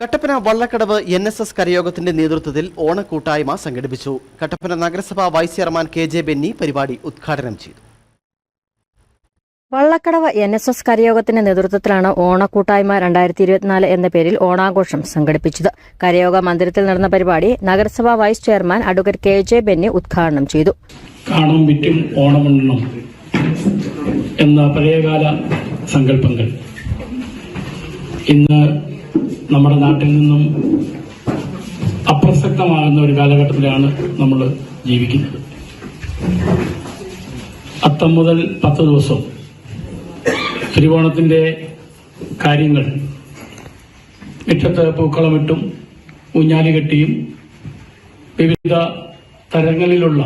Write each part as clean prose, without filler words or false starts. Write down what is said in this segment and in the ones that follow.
Kattappana Vallakkadavu NSS കരയോഗത്തിന്റെ നേതൃത്വത്തിൽ ഓണക്കൂട്ടായ്മ സംഘടിപ്പിച്ചു. കട്ടപ്പന നഗരസഭാ വൈസ് ചെയർമാൻ KJ ബെന്നി പരിപാടി ഉദ്ഘാടനം ചെയ്തു. വള്ളക്കടവ് NSS കരയോഗത്തിന്റെ നേതൃത്വത്തിലാണ് ഓണക്കൂട്ടായ്മ 2024 എന്ന പേരിൽ ഓണാഘോഷം സംഘടിപ്പിച്ചത്. കരയോഗ മന്ദിരത്തിൽ നടന്ന പരിപാടി നഗരസഭാ vice chairman advocate KJ Benny ഉദ്ഘാടനം ചെയ്തു. കാണും വിറ്റും ഓണമെണ്ണണം എന്ന പഴയകാല സങ്കല്പങ്ങൾ ഇന്ന് നമ്മുടെ നാട്ടിൽ നിന്നും അപ്രസക്തമാകുന്ന ഒരു കാലഘട്ടത്തിലാണ് നമ്മൾ ജീവിക്കുന്നത്. അത്തം മുതൽ 10 ദിവസം തിരുവോണത്തിന്റെ കാര്യങ്ങൾ മുറ്റത്ത് പൂക്കളമിട്ടും ഊഞ്ഞാലി കെട്ടിയും വിവിധ തരങ്ങളിലുള്ള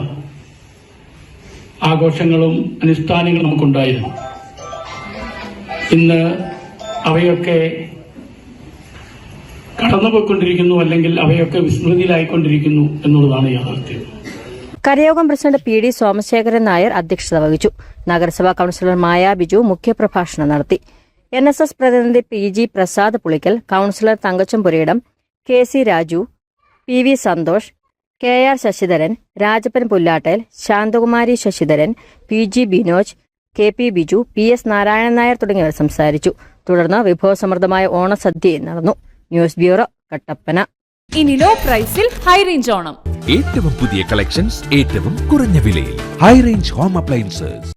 ആഘോഷങ്ങളും അനുഷ്ഠാനങ്ങളും നമുക്കുണ്ടായിരുന്നു. ഇന്ന് അവയൊക്കെ കടന്നുപോയിക്കൊണ്ടിരിക്കുന്നു, അല്ലെങ്കിൽ അവയൊക്കെ വിസ്മൃതിയിലായിക്കൊണ്ടിരിക്കുന്നു എന്നുള്ളതാണ് യാഥാർത്ഥ്യം. കരയോഗം പ്രസിഡന്റ് PD സോമശേഖരൻ നായർ അധ്യക്ഷത വഹിച്ചു. നഗരസഭാ കൌൺസിലർ മായ ബിജു മുഖ്യപ്രഭാഷണം നടത്തി. NSS പ്രതിനിധി PG Prasad Pulickal, councillor Thankachan Purayidam, KC Raju, PV Santhosh, KR Sasidharan, Rajappan Pullattel, Shanthakumari Sasidharan, PG Binoj, KP Biju, PS Narayanan Nair തുടങ്ങിയവർ സംസാരിച്ചു. തുടർന്ന് വിഭവസമൃദ്ധമായ ഓണസദ്യയും നടന്നു. News bureau, Kattappana. ഇനി ലോ പ്രൈസിൽ ഹൈ റേഞ്ച് ഓണം. ഏറ്റവും പുതിയ കളക്ഷൻസ് ഏറ്റവും കുറഞ്ഞ വിലയിൽ. High range home appliances.